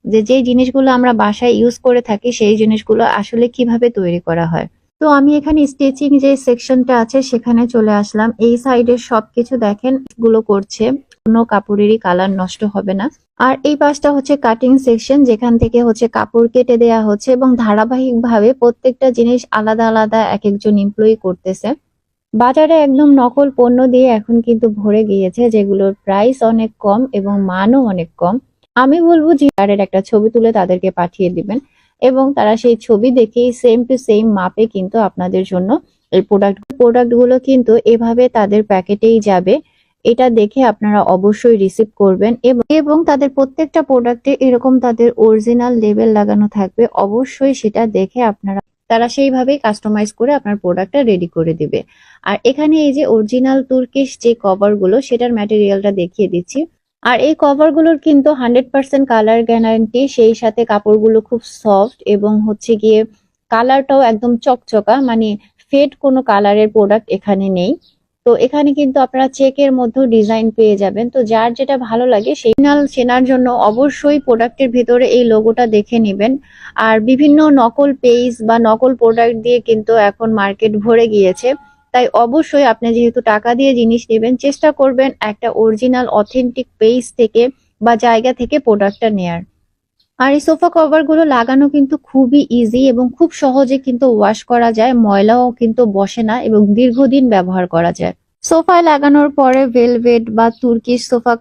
যে যে জিনিসগুলো আমরা বাসায় ইউজ করে থাকি সেই জিনিসগুলো আসলে কিভাবে তৈরি করা হয়। তো আমি এখানে স্টিচিং যে সেকশনটা আছে সেখানে চলে আসলাম। এই সাইডের সবকিছু দেখেন গুলো করছে, কোনো কাপড়েরই কালার নষ্ট হবে না। আর এই পাশটা হচ্ছে কাটিং সেকশন, যেখান থেকে হচ্ছে কাপড় কেটে দেয়া হচ্ছে এবং ধারাবাহিকভাবে প্রত্যেকটা জিনিস আলাদা আলাদা এক একজন এমপ্লয়ি করতেছে। বাজারে একদম নকল পণ্য দিয়ে এখন কিন্তু ভরে গিয়েছে, যেগুলোর প্রাইস অনেক কম এবং মানও অনেক কম। আমি বলবো যে এর একটা ছবি তুলে তাদেরকে পাঠিয়ে দিবেন এবং তারা সেই ছবি দেখেই সেম টু সেম মাপে কিন্তু আপনাদের জন্য এই প্রোডাক্টগুলো কিন্তু এভাবে তাদের প্যাকেটেই যাবে। এটা দেখে আপনারা অবশ্যই রিসিভ করবেন এবং এবং তাদের প্রত্যেকটা প্রোডাক্টে এরকম তাদের অরিজিনাল লেবেল লাগানো থাকবে। অবশ্যই সেটা দেখে আপনারা তারা সেইভাবেই কাস্টমাইজ করে আপনার প্রোডাক্টটা রেডি করে দিবে। আর এখানে এই যে অরিজিনাল তুর্কিশ যে কভার গুলো সেটার ম্যাটেরিয়ালটা দেখিয়ে দিচ্ছি। আর এই কভার গুলোর কিন্তু 100% কালার গ্যারান্টি, সেই সাথে কাপড়গুলো খুব সফট এবং হচ্ছে গিয়ে কালারটাও একদম চকচকা, মানে ফেড কোনো কালারের প্রোডাক্ট এখানে নেই। তো এখানে কিন্তু আপনারা চেকের মধ্যেও ডিজাইন পেয়ে যাবেন। তো যার যেটা ভালো লাগে সেই চেনার জন্য অবশ্যই প্রোডাক্টের ভিতরে এই লোগোটা দেখে নেবেন। আর বিভিন্ন নকল পেজ বা নকল প্রোডাক্ট দিয়ে কিন্তু এখন মার্কেট ভরে গিয়েছে। তাই অবশ্যই আপনি যেহেতু টাকা দিয়ে জিনিস নেবেন, চেষ্টা করবেন একটা অরিজিনাল অথেন্টিক পেজ থেকে বা জায়গা থেকে প্রোডাক্টটা নেয়ার। আর এই সোফা কভার গুলো লাগানো কিন্তু খুবই ইজি এবং খুব সহজে কিন্তু ওয়াশ করা যায়, ময়লাও কিন্তু বসে না এবং দীর্ঘদিন ব্যবহার করা যায়। সোফায় লাগানোর পরে ভেলভেট বা তুর্কিশ সোফা